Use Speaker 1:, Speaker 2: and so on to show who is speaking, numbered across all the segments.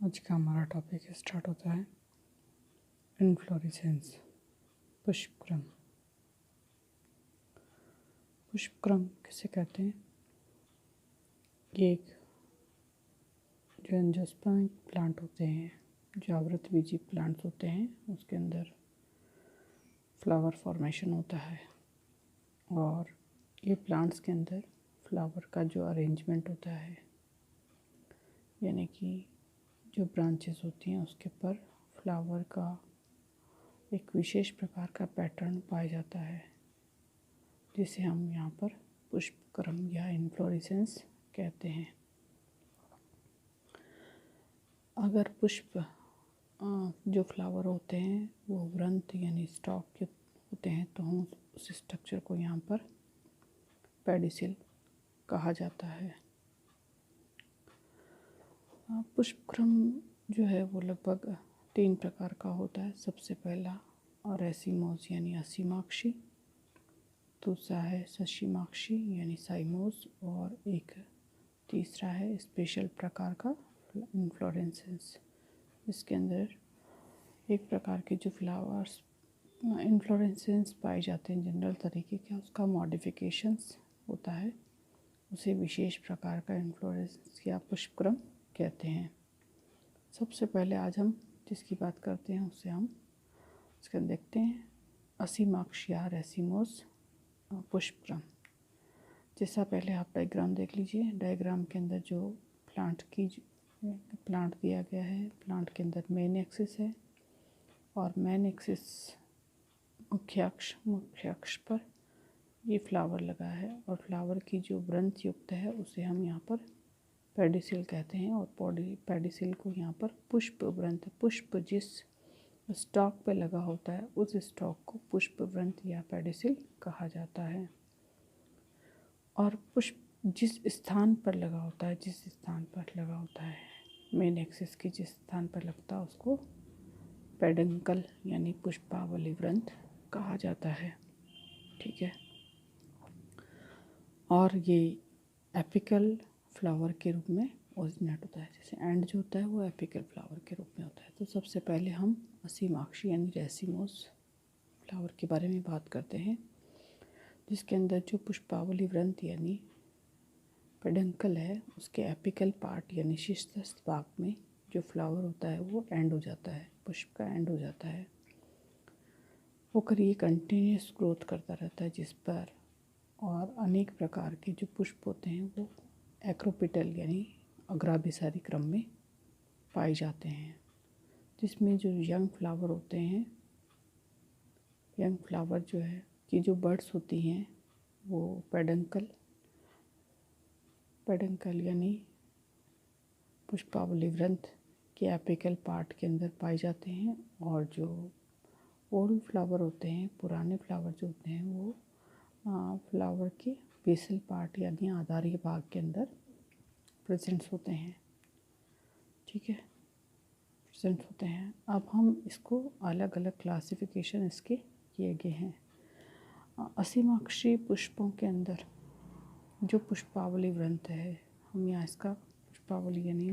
Speaker 1: आज का हमारा टॉपिक स्टार्ट होता है इन्फ्लोरेसेंस, पुष्पक्रम। पुष्पक्रम किसे कहते हैं? ये एक जो एंजियोस्पर्म प्लांट होते हैं, जो आवृतबीजी प्लांट्स होते हैं, उसके अंदर फ्लावर फॉर्मेशन होता है। और ये प्लांट्स के अंदर फ्लावर का जो अरेंजमेंट होता है, यानी कि जो ब्रांचेस होती हैं उसके ऊपर फ्लावर का एक विशेष प्रकार का पैटर्न पाया जाता है, जिसे हम यहाँ पर पुष्पक्रम या इन्फ्लोरेसेंस कहते हैं। अगर पुष्प जो फ्लावर होते हैं वो वृंत यानी स्टॉक के होते हैं, तो हम उस स्ट्रक्चर को यहाँ पर पेडिसिल कहा जाता है। पुष्पक्रम जो है वो लगभग 3 प्रकार का होता है। सबसे पहला रेसिमोस यानी असीमाक्षी, दूसरा है सशीमाक्षी यानी साइमोस, और एक तीसरा है स्पेशल प्रकार का इन्फ्लोरेसेंस। इसके अंदर एक प्रकार के जो फ्लावर्स इन्फ्लोरेसेंस पाए जाते हैं जनरल तरीके के, उसका मॉडिफिकेशंस होता है, उसे विशेष प्रकार का इन्फ्लोरेसेंस या पुष्पक्रम कहते हैं। सबसे पहले आज हम जिसकी बात करते हैं उससे हम इसका देखते हैं असीमाक्षी या रेसिमोस पुष्पक्रम। जैसा पहले आप डायग्राम देख लीजिए। डायग्राम के अंदर जो प्लांट दिया गया है, प्लांट के अंदर मेन एक्सिस है और मेन एक्सिस मुख्य अक्ष पर ये फ्लावर लगा है, और फ्लावर की जो वृंत युक्त है उसे हम यहाँ पर पेडिसिल कहते हैं। और पेडिसिल को यहाँ पर पुष्प वृंत, पुष्प जिस स्टॉक पे लगा होता है उस स्टॉक को पुष्प वृंत या पेडिसिल कहा जाता है। और पुष्प जिस स्थान पर लगा होता है, मेन एक्सिस के जिस स्थान पर लगता है उसको पेडंकल यानी पुष्पावली वृंत कहा जाता है। ठीक है। और ये एपिकल फ्लावर के रूप में ओरिजिनेट होता है। जैसे एंड जो होता है वो एपिकल फ्लावर के रूप में होता है। तो सबसे पहले हम असीमाक्षी यानी रेसिमोस फ्लावर के बारे में बात करते हैं, जिसके अंदर जो पुष्पावली वृंत यानी पेडंकल है, उसके एपिकल पार्ट यानी शीर्षस्थ भाग में जो फ्लावर होता है वो एंड हो जाता है, पुष्प का एंड हो जाता है। होकर ये कंटिन्यूस ग्रोथ करता रहता है, जिस पर और अनेक प्रकार के जो पुष्प होते हैं वो एक्रोपिटल यानी अग्राभिसारी क्रम में पाए जाते हैं, जिसमें जो यंग फ्लावर होते हैं, यंग फ्लावर जो है कि जो बर्ड्स होती हैं वो पेडंकल यानी पुष्पावली वृंत के एपिकल पार्ट के अंदर पाए जाते हैं। और जो ओल्ड फ्लावर होते हैं, पुराने फ्लावर जो होते हैं, वो फ्लावर के बेसल पार्ट यानी आधारीय भाग के अंदर प्रेजेंट्स होते हैं। ठीक है, प्रेजेंट होते हैं। अब हम इसको अलग अलग क्लासिफिकेशन इसके किए गए हैं। असीमाक्षी पुष्पों के अंदर जो पुष्पावली वृंत है, हम यहाँ इसका पुष्पावली यानी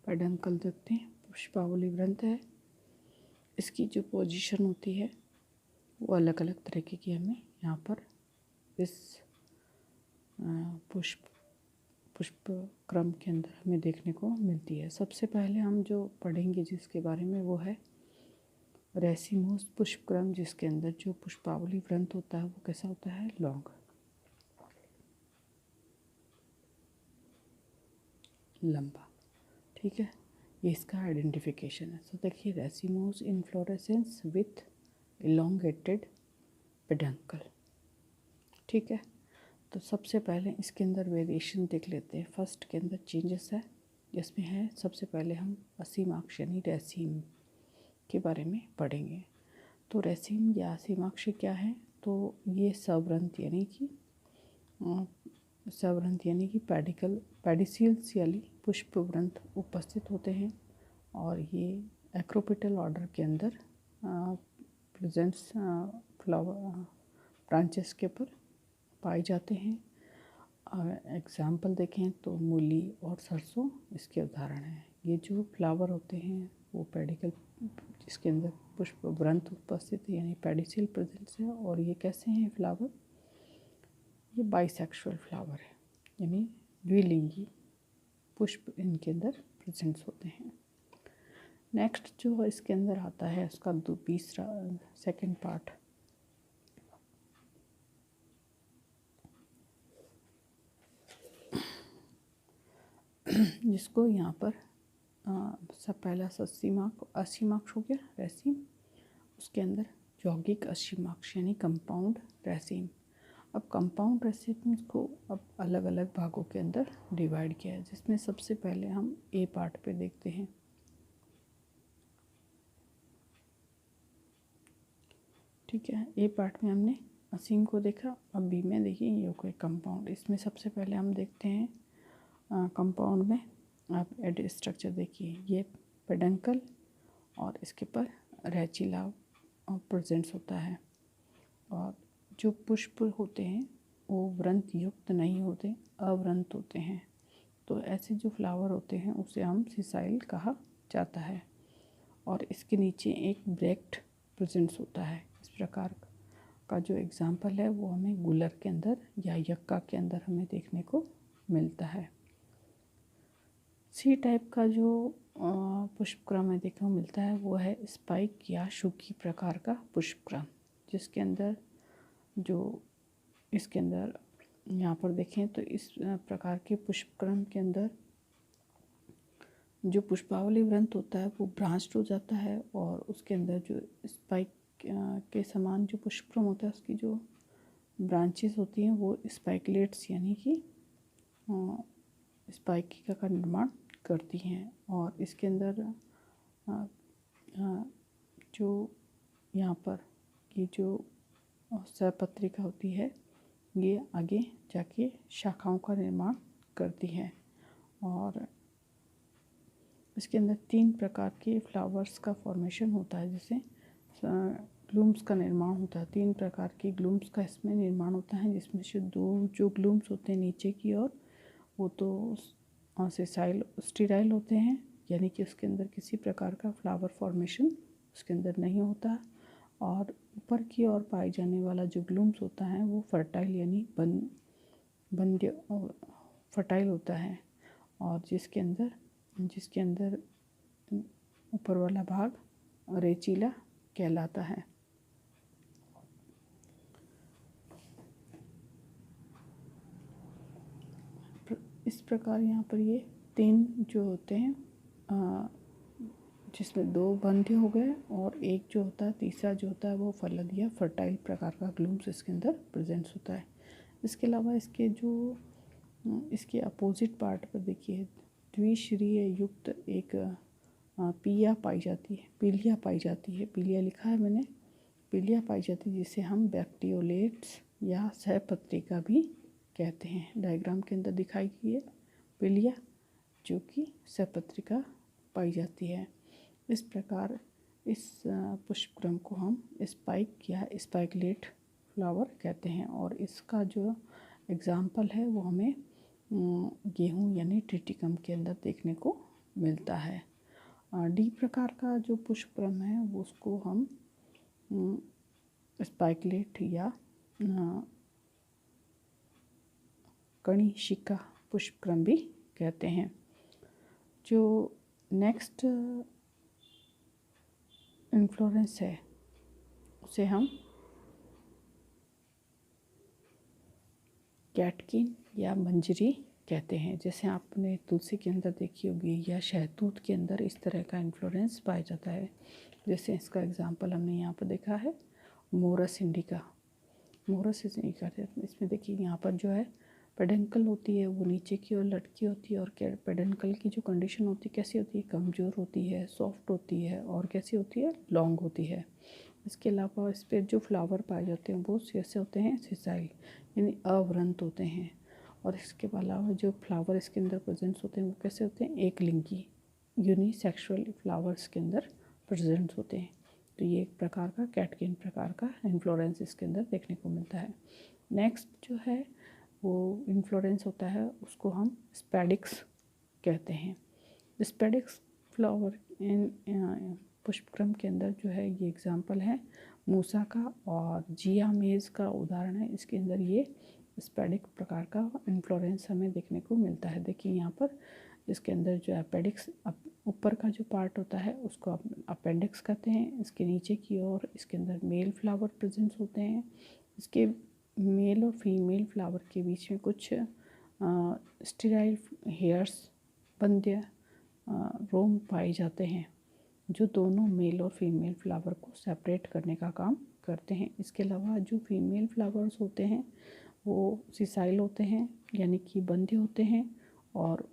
Speaker 1: पेडंकल देखते हैं, पुष्पावली वृंत है। इसकी जो पोजीशन होती है वो अलग अलग तरीके की हमें यहाँ पर इस पुष्प क्रम के अंदर हमें देखने को मिलती है। सबसे पहले हम जो पढ़ेंगे जिसके बारे में वो है रेसिमोस पुष्पक्रम, जिसके अंदर जो पुष्पावली वृंत होता है वो कैसा होता है? लॉन्ग, लंबा। ठीक है, ये इसका आइडेंटिफिकेशन है। तो देखिए, racemose inflorescence with elongated peduncle. ठीक है, तो सबसे पहले इसके अंदर वेरिएशन देख लेते हैं। फर्स्ट के अंदर चेंजेस है, जिसमें है सबसे पहले हम असीमाक्ष यानी रेसिम के बारे में पढ़ेंगे। तो रेसिम या असीमाक्ष क्या है? तो ये सवृंत यानी कि पेडिसिल्स यानी पुष्पवृंत उपस्थित होते हैं, और ये एक्रोपिटल ऑर्डर के अंदर प्रेजेंट्स फ्लावर ब्रांचेस के ऊपर पाए जाते हैं। एग्जाम्पल देखें तो मूली और सरसों इसके उदाहरण हैं। ये जो फ्लावर होते हैं वो पेडिकल, जिसके अंदर पुष्प वृंत उपस्थित है यानी पेडिसिल प्रेजेंस है। और ये कैसे हैं फ्लावर, ये बाइसेक्सुअल फ्लावर है यानी द्विलिंगी पुष्प इनके अंदर प्रेजेंट्स होते हैं। नेक्स्ट जो इसके अंदर आता है उसका तीसरा सेकंड पार्ट, जिसको यहाँ पर सब पहला 80 मार्क्स हो गया रेसिम, उसके अंदर यौगिक 80 मार्क्स यानी कंपाउंड रेसिम। अब कंपाउंड रेसिम को अब अलग अलग भागों के अंदर डिवाइड किया है, जिसमें सबसे पहले हम ए पार्ट पे देखते हैं। ठीक है, ए पार्ट में हमने असीम को देखा। अब बी में देखिए ये कोई कंपाउंड, इसमें सबसे पहले हम देखते हैं कंपाउंड में आप एड स्ट्रक्चर देखिए, ये पेडंकल और इसके पर रैचिला प्रेजेंट्स होता है। और जो पुष्प होते हैं वो वृंत युक्त नहीं होते, अवृंत होते हैं। तो ऐसे जो फ्लावर होते हैं उसे हम सिसाइल कहा जाता है। और इसके नीचे एक ब्रेक्ट प्रेजेंट्स होता है। इस प्रकार का जो एग्जाम्पल है वो हमें गुलर के अंदर या यक्का के अंदर हमें देखने को मिलता है। सी टाइप का जो पुष्पक्रम में देखने को मिलता है वो है स्पाइक या शुकी प्रकार का पुष्पक्रम, जिसके अंदर जो इसके अंदर यहाँ पर देखें तो इस प्रकार के पुष्पक्रम के अंदर जो पुष्पावली वृंत होता है वो ब्रांच्ड हो जाता है और उसके अंदर जो स्पाइक के समान जो पुष्पक्रम होता है उसकी जो ब्रांचेस होती हैं वो स्पाइकलेट्स यानी कि स्पाइकिका का निर्माण करती हैं। और इसके अंदर जो यहाँ पर ये जो सहपत्रिका होती है ये आगे जाके शाखाओं का निर्माण करती है। और इसके अंदर 3 प्रकार के फ्लावर्स का फॉर्मेशन होता है, जैसे ग्लूम्स का निर्माण होता है। 3 प्रकार के ग्लूम्स का इसमें निर्माण होता है, जिसमें से 2 जो ग्लूम्स होते हैं नीचे की ओर वो तो स्टीराइल होते हैं, यानी कि उसके अंदर किसी प्रकार का फ्लावर फॉर्मेशन उसके अंदर नहीं होता। और ऊपर की ओर पाए जाने वाला जो ग्लूम्स होता है वो फर्टाइल यानी बंध्य फर्टाइल होता है, और जिसके अंदर ऊपर वाला भाग रेचिला कहलाता है। इस प्रकार यहाँ पर ये 3 जो होते हैं जिसमें 2 बंध्य हो गए और एक जो होता है तीसरा जो होता है वो फलद या फर्टाइल प्रकार का ग्लूम्स इसके अंदर प्रेजेंट्स होता है। इसके अलावा इसके अपोजिट पार्ट पर देखिए द्विश्रीय युक्त एक पीलिया पाई जाती है। पीलिया लिखा है मैंने, पीलिया पाई जाती है जिसे हम बैक्टीओलेट्स या सहपत्रिका भी कहते हैं। डायग्राम के अंदर दिखाई गई है पीलिया जो कि सहपत्रिका पाई जाती है। इस प्रकार इस पुष्पक्रम को हम स्पाइक या स्पाइकलेट फ्लावर कहते हैं। और इसका जो एग्जाम्पल है वो हमें गेहूँ यानी ट्रिटिकम के अंदर देखने को मिलता है। डी प्रकार का जो पुष्पक्रम है वो उसको हम स्पाइकलेट या कणिशिका पुष्पक्रम भी कहते हैं। जो नेक्स्ट इन्फ्लोरेंस है उसे हम कैटकिन या मंजरी कहते हैं। जैसे आपने तुलसी के अंदर देखी होगी या शहतूत के अंदर इस तरह का इन्फ्लोरेंस पाया जाता है। जैसे इसका एग्जांपल हमने यहाँ पर देखा है मोरस इंडिका। इसमें देखिए यहाँ पर जो है पेडंकल होती है वो नीचे की ओर लटकी होती है, और पेडंकल की जो कंडीशन होती है कैसी होती है, कमज़ोर होती है, सॉफ्ट होती है, और कैसी होती है, लॉन्ग होती है। इसके अलावा इस पर जो फ्लावर पाए जाते हैं वो कैसे होते हैं, सिसाइल यानी अवृंत होते हैं। और इसके अलावा जो फ्लावर इसके अंदर प्रेजेंट्स होते हैं वो कैसे होते हैं, एक लिंगी यूनिसेक्सुअल फ्लावर्स के अंदर प्रेजेंट्स होते हैं। तो ये एक प्रकार का कैटकिन प्रकार का इन्फ्लोरेंस इसके अंदर देखने को मिलता है। नेक्स्ट जो है वो इन्फ्लोरेंस होता है उसको हम स्पैडिक्स कहते हैं। स्पेडिक्स फ्लावर इन पुष्पक्रम के अंदर जो है ये एग्जाम्पल है मूसा का और जिया मेज का उदाहरण है। इसके अंदर ये स्पेडिक प्रकार का इन्फ्लोरेंस हमें देखने को मिलता है। देखिए यहाँ पर इसके अंदर जो अपेडिक्स ऊपर का जो पार्ट होता है उसको अपेंडिक्स कहते हैं। इसके नीचे की ओर इसके अंदर मेल फ्लावर प्रेजेंट होते हैं। इसके मेल और फीमेल फ्लावर के बीच में कुछ स्टेराइल हेयर्स बंध्य रोम पाए जाते हैं जो दोनों मेल और फीमेल फ्लावर को सेपरेट करने का काम करते हैं। इसके अलावा जो फीमेल फ्लावर्स होते हैं वो सिसाइल होते हैं यानी कि बंधे होते हैं और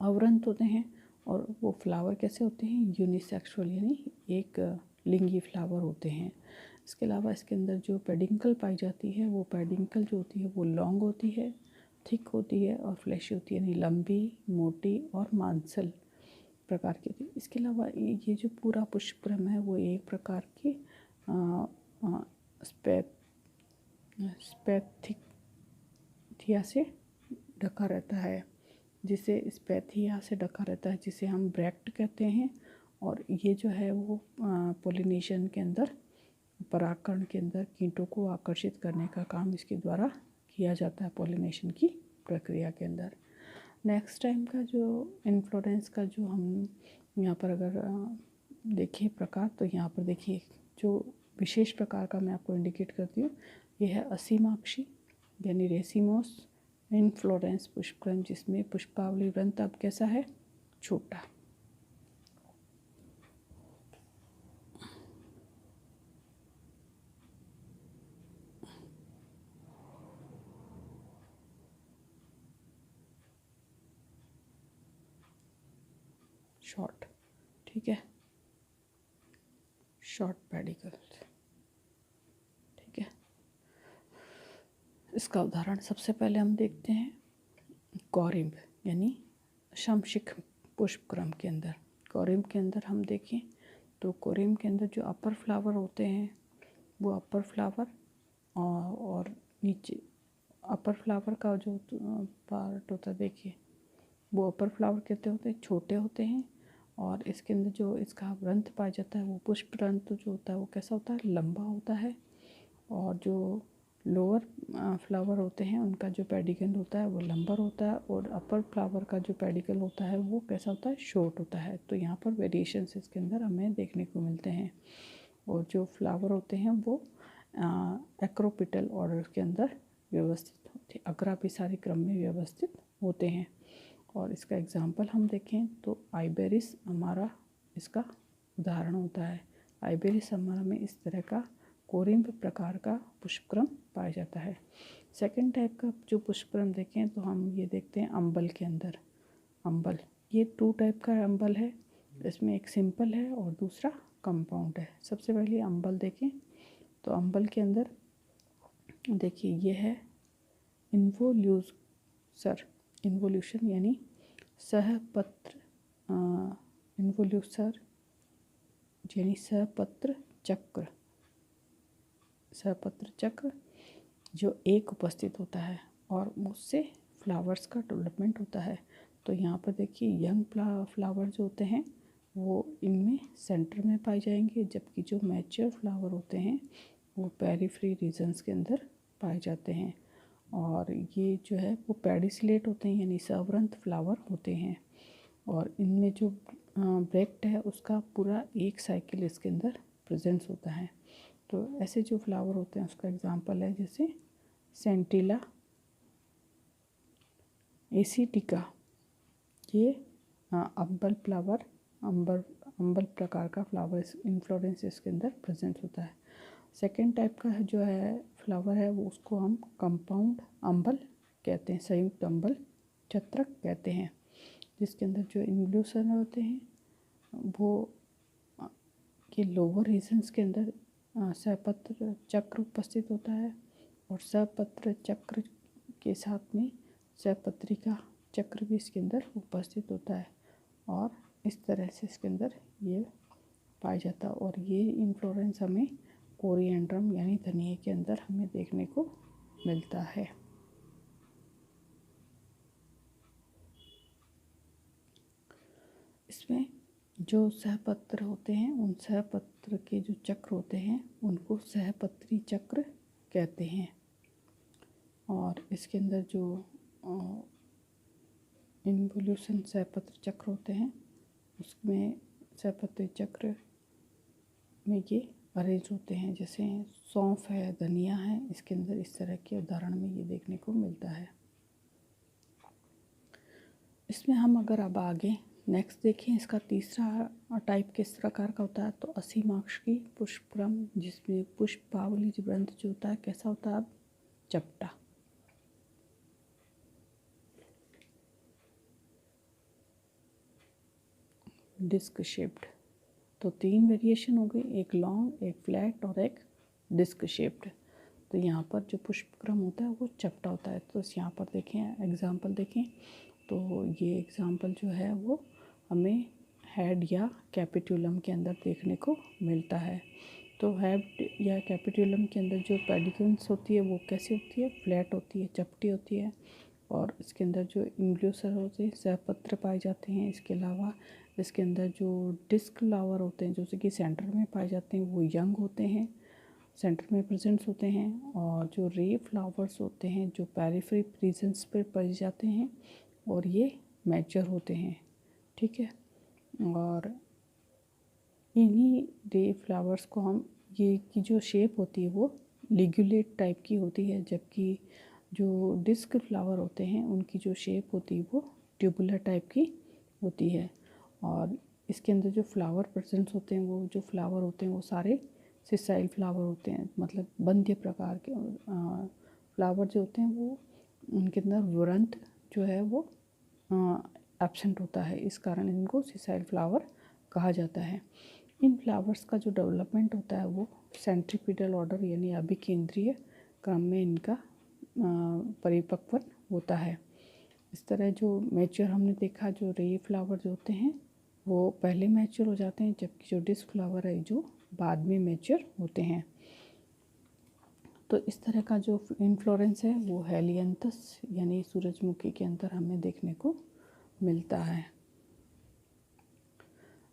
Speaker 1: अवरंत होते हैं। और वो फ्लावर कैसे होते हैं, यूनिसेक्सुअल यानी एक लिंगी फ्लावर होते हैं। इसके अलावा इसके अंदर जो पेडिंकल पाई जाती है वो पेडिंकल जो होती है वो लॉन्ग होती है, थिक होती है और फ्लैशी होती है, यानी लंबी, मोटी और मांसल प्रकार की होती है। इसके अलावा ये जो पूरा पुष्पक्रम है वो एक प्रकार की स्पैथिया से ढका रहता है, जिसे स्पैथिया से ढका रहता है जिसे हम ब्रैक्ट कहते हैं। और ये जो है वो पोलिनेशन के अंदर, परागकण के अंदर कीटों को आकर्षित करने का काम इसके द्वारा किया जाता है पोलिनेशन की प्रक्रिया के अंदर। नेक्स्ट टाइम का जो इन्फ्लोरेंस का जो हम यहाँ पर अगर देखें प्रकार, तो यहाँ पर देखिए जो विशेष प्रकार का मैं आपको इंडिकेट करती हूँ, ये है असीमाक्षी यानी रेसिमोस इन्फ्लोरेंस पुष्पक्रम, जिसमें पुष्पावली वृंत अब कैसा है, छोटा। शॉर्ट, ठीक है, शॉर्ट पेडिकल, ठीक है। इसका उदाहरण सबसे पहले हम देखते हैं कौरिम्ब यानी शमशिख पुष्पक्रम के अंदर। कौरिम्ब के अंदर हम देखें तो कौरिम्ब के अंदर जो अपर फ्लावर होते हैं वो अपर फ्लावर और नीचे अपर फ्लावर का जो पार्ट होता है, देखिए वो अपर फ्लावर कहते होते हैं, छोटे होते हैं। और इसके अंदर जो इसका रंध्र पाया जाता है वो पुष्प रंध्र जो होता है वो कैसा होता है, लंबा होता है। और जो लोअर फ्लावर होते हैं उनका जो पेडिकल होता है वो लंबर होता है, और अपर फ्लावर का जो पेडिकल होता है वो कैसा होता है, शॉर्ट होता है। तो यहाँ पर वेरिएशंस इसके अंदर हमें देखने को मिलते हैं। और जो फ्लावर होते हैं वो एक्रोपिटल ऑर्डर के अंदर व्यवस्थित होते, अग्राभिसारी क्रम में व्यवस्थित होते हैं। और इसका एग्जाम्पल हम देखें तो आइबेरिस अमारा इसका उदाहरण होता है। आइबेरिस अमारा में इस तरह का कौरिम्ब प्रकार का पुष्पक्रम पाया जाता है। सेकंड टाइप का जो पुष्पक्रम देखें तो हम ये देखते हैं अम्बल के अंदर। अम्बल, ये 2 टाइप का अम्बल है, इसमें एक सिंपल है और दूसरा कंपाउंड है। सबसे पहले अम्बल देखें तो अम्बल के अंदर देखिए ये है इन्वोल्यूशन यानी सहपत्र, इन्वोल्यूसर यानी सहपत्र चक्र जो एक उपस्थित होता है और उससे फ्लावर्स का डेवलपमेंट होता है। तो यहाँ पर देखिए यंग फ्लावर जो होते हैं वो इनमें सेंटर में पाए जाएंगे, जबकि जो मैच्योर फ्लावर होते हैं वो पेरिफेरी रीजन्स के अंदर पाए जाते हैं। और ये जो है वो पेडिसिलेट होते हैं यानी सवरंत फ्लावर होते हैं। और इनमें जो ब्रेक्ट है उसका पूरा एक साइकिल इसके अंदर प्रेजेंस होता है। तो ऐसे जो फ्लावर होते हैं उसका एग्जांपल है जैसे सेंटिला एसीटिका, ये अम्बल फ्लावर, अम्बल प्रकार का फ्लावर इन्फ्लोरेंस इसके अंदर प्रेजेंट होता है। सेकेंड टाइप का जो है फ्लावर है वो उसको हम कंपाउंड अम्बल कहते हैं, संयुक्त अम्बल छत्रक कहते हैं, जिसके अंदर जो इन्वोल्यूशन होते हैं वो के लोअर रीजन्स के अंदर सहपत्र चक्र उपस्थित होता है, और सहपत्र चक्र के साथ में सहपत्रिका चक्र भी इसके अंदर उपस्थित होता है। और इस तरह से इसके अंदर ये पाया जाता है। और ये इन्फ्लोरेंस हमें कोरिएंड्रम यानी धनिया के अंदर हमें देखने को मिलता है। इसमें जो सहपत्र होते हैं उन सहपत्र के जो चक्र होते हैं उनको सहपत्री चक्र कहते हैं। और इसके अंदर जो इन्वोल्यूशन सहपत्र चक्र होते हैं उसमें सहपत्री चक्र में ये अरेंज होते हैं, जैसे सौंफ है, धनिया है, इसके अंदर इस तरह के उदाहरण में ये देखने को मिलता है। इसमें हम अगर अब आगे नेक्स्ट देखें, इसका तीसरा टाइप किस प्रकार का होता है, तो असीमाक्षी पुष्पक्रम, जिसमें पुष्पावली ग्रंथ जो होता है कैसा होता है, अब चपटा। डिस्क शेप्ड, तो 3 वेरिएशन हो गई, एक लॉन्ग, एक फ्लैट और एक डिस्क शेप्ड। तो यहाँ पर जो पुष्पक्रम होता है वो चपटा होता है। तो यहाँ पर देखें, एग्जांपल देखें, तो ये एग्जांपल जो है वो हमें हेड या कैपिट्यूलम के अंदर देखने को मिलता है। तो हेड या कैपिट्यूलम के अंदर जो पेडिकल्स होती है वो कैसी होती है, फ्लैट होती है, चपटी होती है। और इसके अंदर जो इंग्ल्यूसर होते हैं, सहपत्र पाए जाते हैं। इसके अलावा इसके अंदर जो डिस्क फ्लावर होते हैं, जैसे कि सेंटर में पाए जाते हैं, वो यंग होते हैं, सेंटर में प्रेजेंट होते हैं। और जो रे फ्लावर्स होते हैं जो पेरिफेरी रीजन्स पर पाए जाते हैं और ये मैच्योर होते हैं, ठीक है। और इन्हीं रे फ्लावर्स को हम, ये की जो शेप होती है वो लिग्यूलेट टाइप की होती है, जबकि जो डिस्क फ्लावर होते हैं उनकी जो शेप होती है वो ट्यूबुलर टाइप की होती है। और इसके अंदर जो फ्लावर प्रेजेंट होते हैं, वो जो फ्लावर होते हैं वो सारे सिसाइल फ्लावर होते हैं, मतलब बंध्य प्रकार के फ्लावर जो होते हैं वो, उनके अंदर वृंत जो है वो एब्सेंट होता है, इस कारण इनको सिसाइल फ्लावर कहा जाता है। इन फ्लावर्स का जो डेवलपमेंट होता है वो सेंट्रीपिटल ऑर्डर यानी अभिकेंद्रीय क्रम में इनका परिपक्वन होता है। इस तरह जो मैच्योर हमने देखा, जो रे फ्लावर जो होते हैं वो पहले मैच्योर हो जाते हैं, जबकि जो डिस्क फ्लावर है जो बाद में मैच्योर होते हैं। तो इस तरह का जो इन्फ्लोरेंस है वो हेलियंथस यानी सूरजमुखी के अंदर हमें देखने को मिलता है।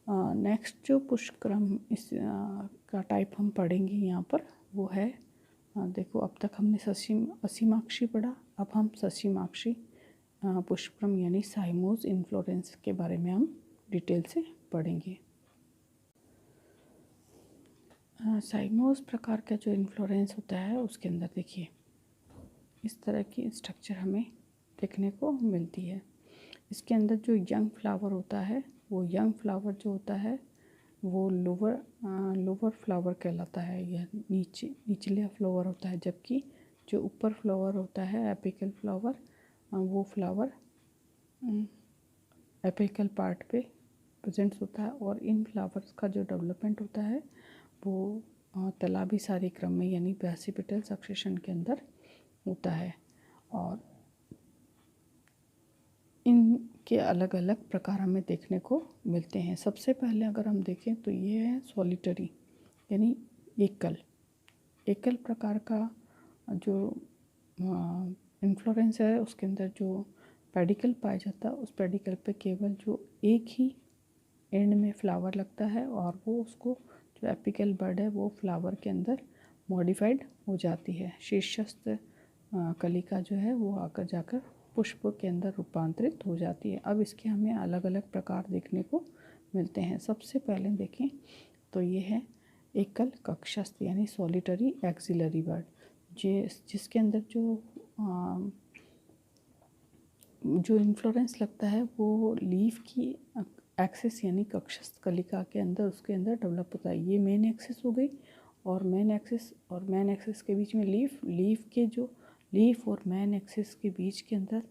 Speaker 1: नेक्स्ट जो पुष्पक्रम इस का टाइप हम पढ़ेंगे यहाँ पर वो है, देखो अब तक हमने असीमाक्षी पढ़ा, अब हम ससीमाक्षी पुष्पक्रम यानी साइमोस इन्फ्लोरेंस के बारे में हम डिटेल से पढ़ेंगे। साइमोस प्रकार का जो इन्फ्लोरेंस होता है उसके अंदर देखिए इस तरह की स्ट्रक्चर हमें देखने को मिलती है। इसके अंदर जो यंग फ्लावर होता है, वो यंग फ्लावर जो होता है वो लोअर फ्लावर कहलाता है, यह निचले फ्लावर होता है, जबकि जो ऊपर फ्लावर होता है एपिकल फ्लावर, वो फ्लावर एपिकल पार्ट पे प्रेजेंट होता है। और इन फ्लावर्स का जो डेवलपमेंट होता है वो तालाबी सारी क्रम में यानी प्रेसिपिटल सक्सेशन के अंदर होता है। और इनके अलग अलग प्रकार हमें देखने को मिलते हैं। सबसे पहले अगर हम देखें तो ये है सॉलिटरी यानी एकल प्रकार का जो इन्फ्लोरेंस है, उसके अंदर जो पेडिकल पाया जाता है उस पेडिकल पे केवल जो एक ही एंड में फ्लावर लगता है और वो उसको जो एपिकल बड है वो फ्लावर के अंदर मॉडिफाइड हो जाती है। शीर्षस्थ कलिका जो है वो आकर जाकर पुष्प के अंदर रूपांतरित हो जाती है। अब इसके हमें अलग अलग प्रकार देखने को मिलते हैं। सबसे पहले देखें तो ये है एकल कक्षस्थ यानी सॉलिटरी एक्सिलरी बर्ड, जिसके अंदर जो इन्फ्लोरेंस लगता है वो लीफ की एक्सिस यानी कक्षस्थ कलिका के अंदर, उसके अंदर डेवलप होता है। ये मेन एक्सिस हो गई, और मेन एक्सिस के बीच में लीफ के जो लीफ और मेन एक्सिस के बीच के अंदर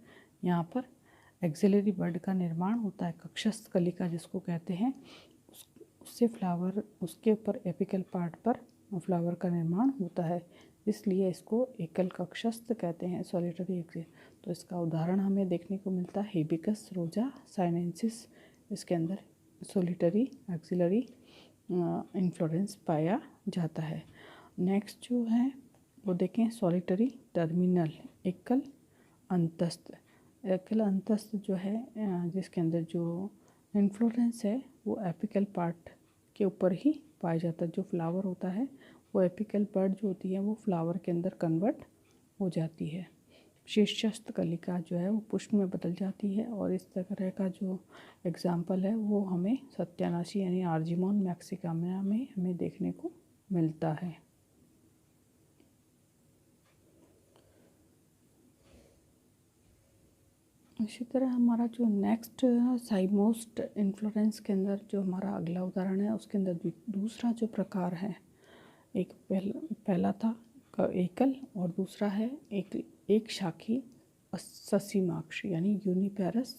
Speaker 1: यहाँ पर एक्सिलरी बड का निर्माण होता है, कक्षस्थ कलिका जिसको कहते हैं। उससे फ्लावर, उसके ऊपर एपिकल पार्ट पर फ्लावर का निर्माण होता है, इसलिए इसको एकल कक्षस्थ कहते हैं, सॉलिटरी एक्सिस। तो इसका उदाहरण हमें देखने को मिलता है हिबिस्कस रोजा साइनेंसिस, इसके अंदर सॉलिटरी एक्सिलरी इन्फ्लोरेंस पाया जाता है। नेक्स्ट जो है वो देखें सॉलिटरी टर्मिनल एकल अंतस्थ जो है, जिसके अंदर जो इन्फ्लोरेंस है वो एपिकल पार्ट के ऊपर ही पाया जाता है। जो फ्लावर होता है वो एपिकल पार्ट जो होती है वो फ्लावर के अंदर कन्वर्ट हो जाती है। शीर्षस्थ कलिका जो है वो पुष्प में बदल जाती है। और इस तरह का जो एग्जाम्पल है वो हमें सत्यानाशी यानी आर्जिमोन मैक्सिकाना में हमें देखने को मिलता है। इसी तरह हमारा जो नेक्स्ट साइमोस्ट इन्फ्लोरेंस के अंदर जो हमारा अगला उदाहरण है उसके अंदर दूसरा जो प्रकार है, एक पहला था एकल और दूसरा है एक शाखी ससीमाक्ष यानी यूनिपेरस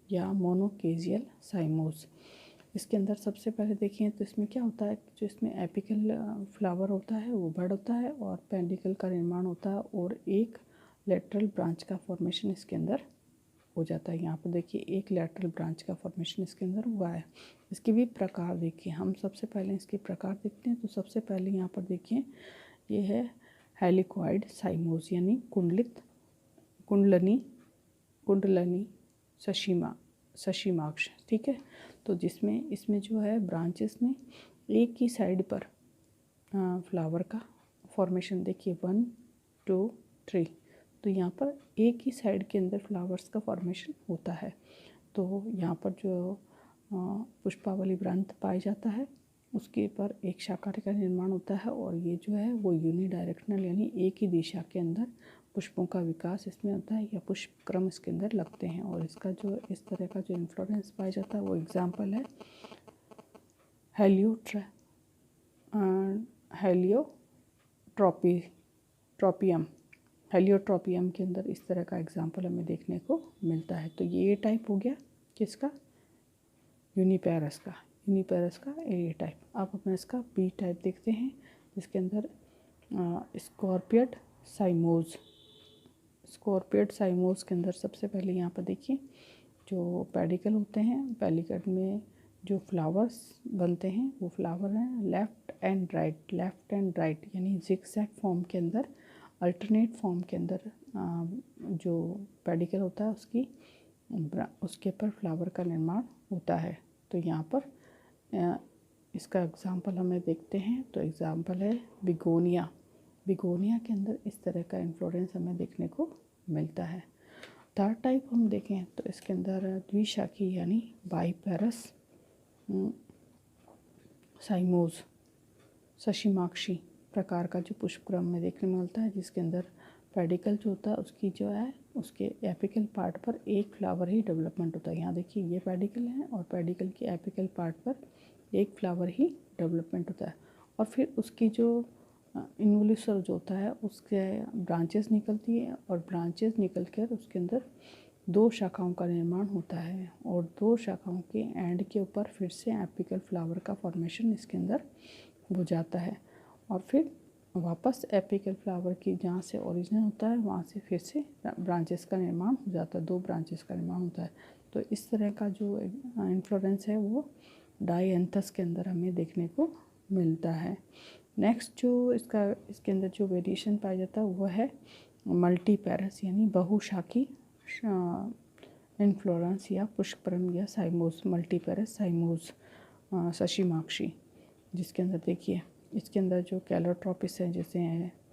Speaker 1: या मोनोकेजियल साइमोस। इसके अंदर सबसे पहले देखें तो इसमें क्या होता है, जो इसमें एपिकल फ्लावर होता है वो बड़ होता है और पेडिकल का निर्माण होता है और एक लेटरल ब्रांच का फॉर्मेशन इसके अंदर हो जाता है। यहाँ पर देखिए एक लेटरल ब्रांच का फॉर्मेशन इसके अंदर हुआ है। इसके भी प्रकार देखिए, हम सबसे पहले इसके प्रकार देखते हैं। तो सबसे पहले यहाँ पर देखिए ये है हेलिकॉइड साइमोस यानी कुंडलनी सशीमाक्ष, ठीक है। तो जिसमें इसमें जो है ब्रांचेस में एक ही साइड पर फ्लावर का फॉर्मेशन देखिए 1 2 3, तो यहाँ पर एक ही साइड के अंदर फ्लावर्स का फॉर्मेशन होता है। तो यहाँ पर जो पुष्पावली वृंत पाया जाता है उसके पर एक शाखा का निर्माण होता है और ये जो है वो यूनिडायरेक्शनल यानी एक ही दिशा के अंदर पुष्पों का विकास इसमें होता है या पुष्प क्रम इसके अंदर लगते हैं। और इसका जो इस तरह का जो इन्फ्लोरेंस पाया जाता है वो एग्जाम्पल है हेलियोट्रोपियम के अंदर इस तरह का एग्जाम्पल हमें देखने को मिलता है। तो ये टाइप हो गया किसका, यूनिपेरस का ए टाइप। अब हम इसका बी टाइप देखते हैं जिसके अंदर स्कॉर्पियड साइमोस के अंदर सबसे पहले यहाँ पर देखिए जो पेडिकल होते हैं, पेडिकल में जो फ्लावर्स बनते हैं वो फ्लावर हैं लेफ़्ट एंड राइट यानी जिगजैग फॉर्म के अंदर, अल्टरनेट फॉर्म के अंदर जो पेडिकल होता है उसके पर फ्लावर का निर्माण होता है। तो यहाँ पर इसका एग्जाम्पल हमें देखते हैं। तो एग्जाम्पल है बिगोनिया के अंदर इस तरह का इन्फ्लोरेंस हमें देखने को मिलता है। थर्ड टाइप हम देखें तो इसके अंदर द्विशाखी यानी बाईपेरस साइमोस सशीमाक्षी प्रकार का जो पुष्पक्रम में देखने में मिलता है, जिसके अंदर पेडिकल जो होता है उसकी जो है उसके एपिकल पार्ट पर एक फ्लावर ही डेवलपमेंट होता है। यहाँ देखिए ये पेडिकल है और पेडिकल के एपिकल पार्ट पर एक फ्लावर ही डेवलपमेंट होता है और फिर उसकी जो इन्वोल्यूशन जो होता है उसके ब्रांचेस निकलती है और ब्रांचेस निकल कर उसके अंदर 2 शाखाओं का निर्माण होता है और 2 शाखाओं के एंड के ऊपर फिर से एपिकल फ्लावर का फॉर्मेशन इसके अंदर हो जाता है और फिर वापस एपिकल फ्लावर की जहाँ से ओरिजिन होता है वहाँ से फिर से ब्रांचेस का निर्माण हो जाता है, 2 ब्रांचेस का निर्माण होता है। तो इस तरह का जो इन्फ्लोरेंस है वो डायएंथस के अंदर हमें देखने को मिलता है। नेक्स्ट जो इसके अंदर जो वेरिएशन पाया जाता है वह है मल्टीपेरस यानी बहुशाखी इन्फ्लोरेंस या पुष्पक्रम या साइमोस, मल्टीपेरस साइमोस सशीमाक्षी, जिसके अंदर देखिए इसके अंदर जो कैलोट्रोपिस है जैसे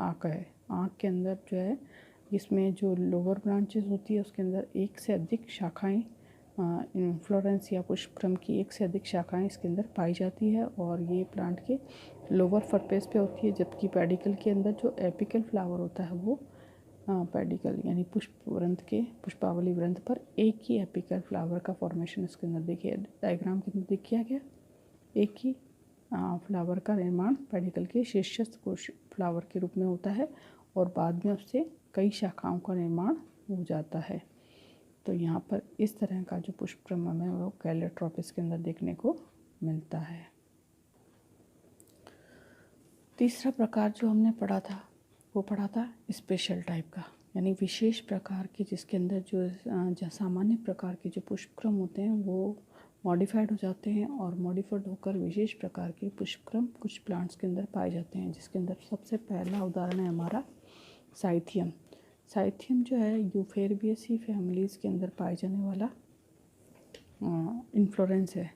Speaker 1: आँख है, आँख के अंदर जो है इसमें जो लोअर ब्रांचेस होती है उसके अंदर एक से अधिक शाखाएं इन्फ्लोरेंस या पुष्पक्रम की एक से अधिक शाखाएं इसके अंदर पाई जाती है और ये प्लांट के लोअर सरफेस पे होती है, जबकि पेडिकल के अंदर जो एपिकल फ्लावर होता है वो पेडिकल यानी पुष्पावली वृंत पर एक ही एपिकल फ्लावर का फॉर्मेशन इसके अंदर देखिए डायग्राम के अंदर देखिए गया, एक ही फ्लावर का निर्माण पेडिकल के शीर्षस्थ फ्लावर के रूप में होता है और बाद में उससे कई शाखाओं का निर्माण हो जाता है। तो यहाँ पर इस तरह का जो पुष्पक्रम हमें वो कैलोट्रोपिस के अंदर देखने को मिलता है। तीसरा प्रकार जो हमने पढ़ा था स्पेशल टाइप का, यानी विशेष प्रकार के, जिसके अंदर जो सामान्य प्रकार के जो पुष्पक्रम होते हैं वो मॉडिफाइड हो जाते हैं और मॉडिफाइड होकर विशेष प्रकार के पुष्पक्रम कुछ प्लांट्स के अंदर पाए जाते हैं, जिसके अंदर सबसे पहला उदाहरण है हमारा साइथियम जो है यूफेरबिएसी फैमिलीज़ के अंदर पाए जाने वाला इन्फ्लोरेंस है।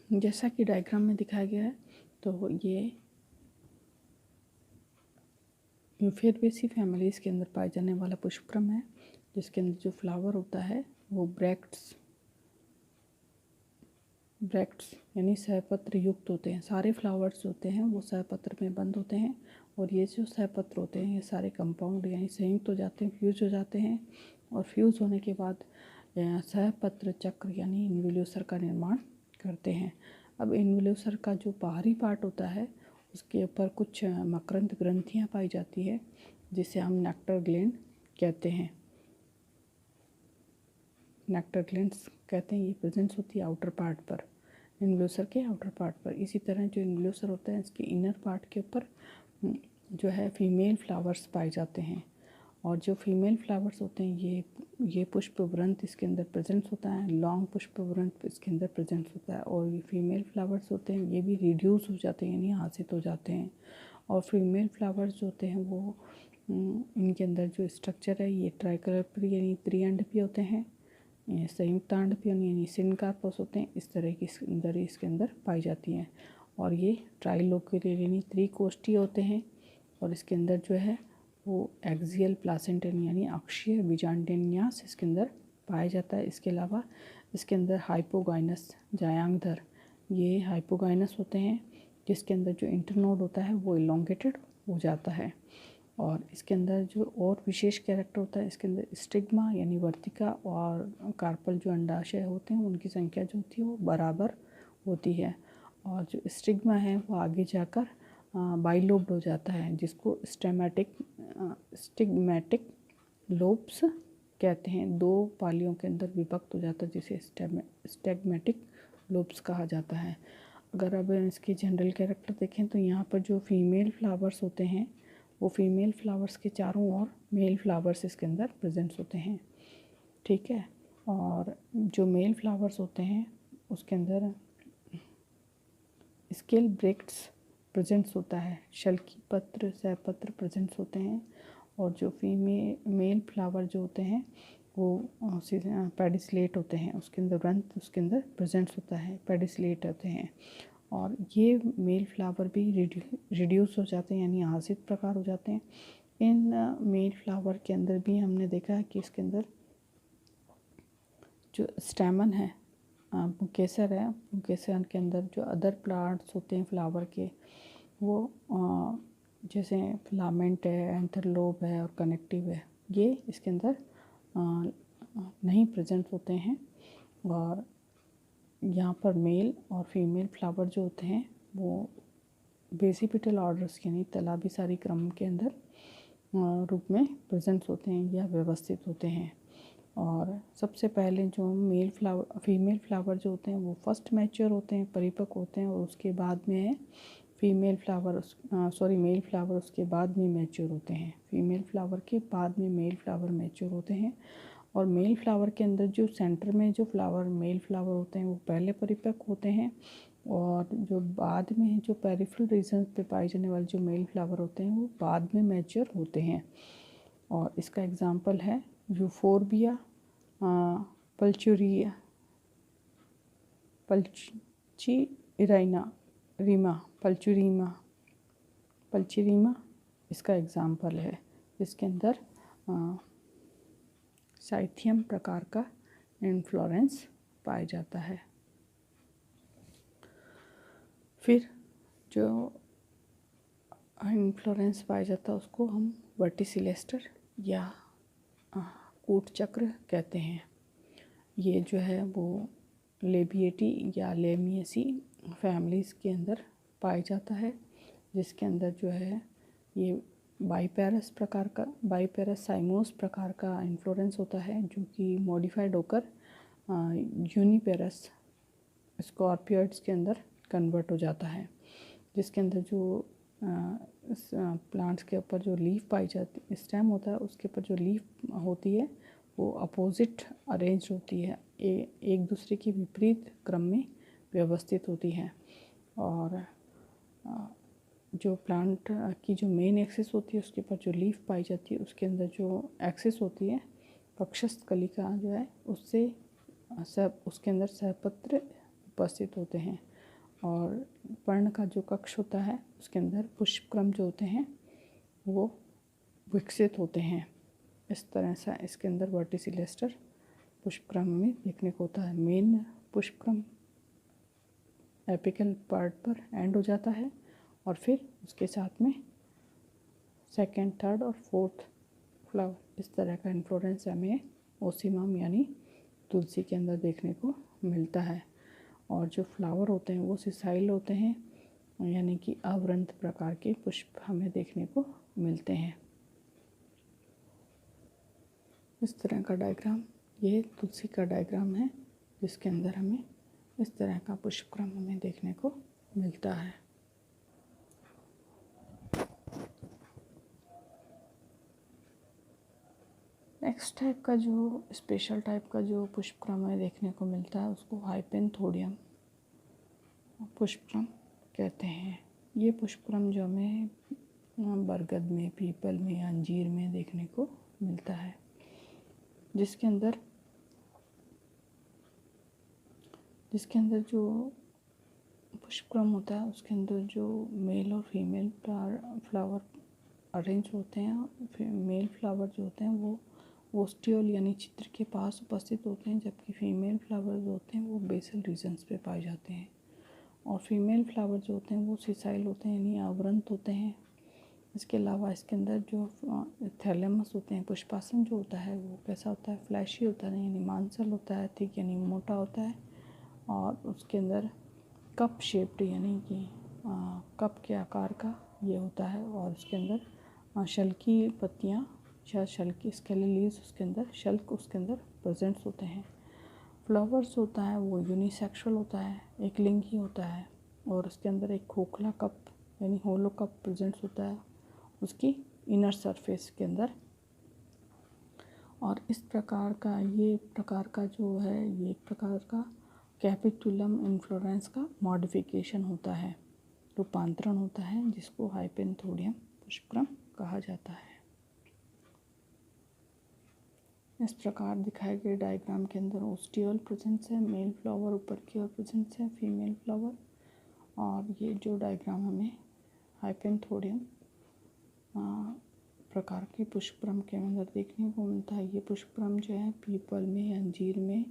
Speaker 1: जैसा कि डायग्राम में दिखाया गया है, तो ये यूफोरबेसी फैमिलीज़ के अंदर पाए जाने वाला पुष्पक्रम है, जिसके अंदर जो फ्लावर होता है वो ब्रैक्ट्स यानी सहपत्र युक्त होते हैं। सारे फ्लावर्स होते हैं वो सहपत्र में बंद होते हैं, और ये जो सहपत्र होते हैं ये सारे कंपाउंड यानी संयुक्त हो जाते हैं, फ्यूज हो जाते हैं, और फ्यूज होने के बाद सहपत्र चक्र यानी इन्वोल्यूसर का निर्माण करते हैं। अब इन्वोल्यूसर का जो बाहरी पार्ट होता है उसके ऊपर कुछ मकरंद ग्रंथियाँ पाई जाती है, जिसे हम नेक्टर ग्लैंड कहते हैं। नेक्टर ग्लैंड्स कहते हैं, ये प्रेजेंस होती है आउटर पार्ट पर, इन्वोल्यूसर के आउटर पार्ट पर। इसी तरह जो इन्वोल्यूसर होता है इसके इनर पार्ट के ऊपर जो है फीमेल फ्लावर्स पाए जाते हैं, और जो फीमेल फ्लावर्स होते हैं ये पुष्पवृंत इसके अंदर प्रेजेंस होता है, लॉन्ग पुष्पवृंत इसके अंदर प्रेजेंस होता है। और ये फीमेल फ्लावर्स होते हैं ये भी रिड्यूस हो जाते हैं यानी आसित हो जाते हैं। और फीमेल फ्लावर्स जो होते हैं वो इनके अंदर जो स्ट्रक्चर है ये ट्राइकलर यानी त्रिअंड भी होते हैं, संयुक्तांड यानी सिनकार्पस होते हैं, इस तरह की इसके अंदर पाई जाती हैं। और ये ट्राइलोक्यूलर यानी त्रिकोष्ठीय होते हैं, और इसके अंदर जो है वो एक्सियल प्लासेंटन यानी अक्षीय बीजांडन्यास इसके अंदर पाया जाता है। इसके अलावा इसके अंदर हाइपोगाइनस जायांगधर ये हाइपोगाइनस होते हैं, जिसके अंदर जो इंटरनोड होता है वो इलोंगेटेड हो जाता है। और इसके अंदर जो और विशेष कैरेक्टर होता है, इसके अंदर स्टिग्मा यानी वर्तिका और कार्पल जो अंडाशय होते हैं उनकी संख्या जो होती है वो बराबर होती है। और जो स्टिग्मा है वो आगे जाकर बाइलोब्ड हो जाता है, जिसको स्टिग्मेटिक लोब्स कहते हैं। 2 पालियों के अंदर विभक्त हो जाता है, जिसे स्टिग्मेटिक लोब्स कहा जाता है। अगर अब इसके जनरल कैरेक्टर देखें तो यहाँ पर जो फीमेल फ्लावर्स होते हैं वो फीमेल फ्लावर्स के चारों ओर मेल फ्लावर्स इसके अंदर प्रेजेंट्स होते हैं, ठीक है। और जो मेल फ्लावर्स होते हैं उसके अंदर स्केल ब्रेक्ट्स प्रेजेंट्स होता है, शल्की पत्र सहपत्र प्रेजेंट्स होते हैं। और जो मेल फ्लावर जो होते हैं वो पेडिसलेट होते हैं, उसके अंदर ग्रंथ उसके अंदर प्रेजेंट्स होता है, पेडिसलेट होते हैं। और ये मेल फ्लावर भी रिड्यूस हो जाते हैं यानी आसित प्रकार हो जाते हैं। इन मेल फ्लावर के अंदर भी हमने देखा है कि इसके अंदर जो स्टैमन है पुंकेसर है, पुंकेसर के अंदर जो अदर प्लांट्स होते हैं फ्लावर के वो जैसे फिलामेंट है, एंथरलोब है और कनेक्टिव है, ये इसके अंदर नहीं प्रेजेंट होते हैं। और यहाँ पर मेल और फीमेल फ्लावर जो होते हैं वो बेसिपिटल ऑर्डर्स यानी तलाबिसारी क्रम के अंदर रूप में प्रेजेंट होते हैं या व्यवस्थित होते हैं। और सबसे पहले जो फीमेल फ्लावर जो होते हैं वो फर्स्ट मैच्योर होते हैं, परिपक्व होते हैं, और उसके बाद में मेल फ्लावर उसके बाद में मैच्योर होते हैं। फीमेल फ्लावर के बाद में मेल फ्लावर मैच्योर होते हैं। और मेल फ्लावर के अंदर जो सेंटर में जो मेल फ्लावर होते हैं वो पहले परिपक्व होते हैं, और जो बाद में जो पेरिफेरल रीजन पे पाए जाने वाले जो मेल फ्लावर होते हैं वो बाद में मैच्योर होते हैं। और इसका एग्जांपल है यूफोरबिया पल्चीरिमा इसका एग्जांपल है, जिसके अंदर साइथियम प्रकार का इन्फ्लोरेंस पाया जाता है। फिर जो इन्फ्लोरेंस पाया जाता है उसको हम वर्टिसिलेस्टर या कूट चक्र कहते हैं। ये जो है वो लेबिएटी या लेमिएसी फैमिलीज़ के अंदर पाया जाता है, जिसके अंदर जो है ये बाईपेरस साइमोस प्रकार का इन्फ्लोरेंस होता है, जो कि मॉडिफाइड होकर यूनिपेरस स्कॉर्पियोइड्स के अंदर कन्वर्ट हो जाता है, जिसके अंदर जो प्लांट्स के ऊपर जो लीफ पाई जाती स्टेम होता है उसके ऊपर जो लीफ होती है वो अपोजिट अरेंज होती है, एक दूसरे के विपरीत क्रम में व्यवस्थित होती हैं। और जो प्लांट की जो मेन एक्सिस होती है उसके ऊपर जो लीफ पाई जाती है उसके अंदर जो एक्सिस होती है कक्षस्थ कलिका जो है उससे सब उसके अंदर सहपत्र उपस्थित होते हैं। और पर्ण का जो कक्ष होता है उसके अंदर पुष्पक्रम जो होते हैं वो विकसित होते हैं। इस तरह से इसके अंदर वर्टिसिलेस्टर पुष्पक्रम में देखने को होता है। मेन पुष्पक्रम एपिकल पार्ट पर एंड हो जाता है और फिर उसके साथ में सेकंड, थर्ड और फोर्थ फ्लावर इस तरह का इन्फ्लोरेंस हमें ओसीमम यानी तुलसी के अंदर देखने को मिलता है। और जो फ्लावर होते हैं वो सिसाइल होते हैं यानी कि अवृंत प्रकार के पुष्प हमें देखने को मिलते हैं। इस तरह का डायग्राम ये तुलसी का डायग्राम है जिसके अंदर हमें इस तरह का पुष्पक्रम हमें देखने को मिलता है। नेक्स्ट टाइप का जो स्पेशल टाइप का जो पुष्पक्रम हमें देखने को मिलता है उसको हाइपेंथोडियम पुष्पक्रम कहते हैं। ये पुष्पक्रम जो हमें बरगद में, पीपल में, अंजीर में देखने को मिलता है, जिसके अंदर जो पुष्पक्रम होता है उसके अंदर जो मेल और फीमेल फ्लावर अरेंज होते हैं। मेल फ्लावर जो होते हैं वो ओस्टियोल यानी चित्र के पास उपस्थित होते हैं, जबकि फीमेल फ्लावर जो होते हैं वो बेसल रीजन्स पे पाए जाते हैं। और फीमेल फ्लावर जो होते हैं वो सिसाइल होते हैं यानी आवृंत होते हैं। इसके अलावा इसके अंदर जो थैलेमस होते हैं, पुष्पासन जो होता है वो कैसा होता है, फ्लैशी होता है यानी मांसल होता है, थिक यानी मोटा होता है। और उसके अंदर कप शेप्ड यानी कि कप के आकार का ये होता है। और उसके अंदर शल्की पत्तियाँ या शल्की स्केली लीव्स उसके अंदर शल्क उसके अंदर प्रेजेंट्स होते हैं। फ्लावर्स होता है वो यूनिसेक्सुअल होता है, एक लिंगी होता है। और उसके अंदर एक खोखला कप यानी होलो कप प्रेजेंट्स होता है उसकी इनर सरफेस के अंदर। और इस प्रकार का ये प्रकार का जो है ये एक प्रकार का कैपिटुलम इन्फ्लोरेंस का मॉडिफिकेशन होता है, रूपांतरण होता है, जिसको हाइपेंथोडियम पुष्पक्रम कहा जाता है। इस प्रकार दिखाए गए डायग्राम के अंदर ओस्टियोल प्रेजेंस है, मेल फ्लावर ऊपर की ओर प्रेजेंस है, फीमेल फ्लावर। और ये जो डायग्राम हमें हाइपेंथोडियम प्रकार के पुष्पक्रम के अंदर देखने को मिलता है। ये पुष्पक्रम जो है पीपल में, अंजीर में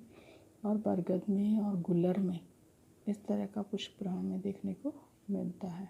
Speaker 1: और बरगद में और गुल्लर में इस तरह का पुष्पक्रम हमें देखने को मिलता है।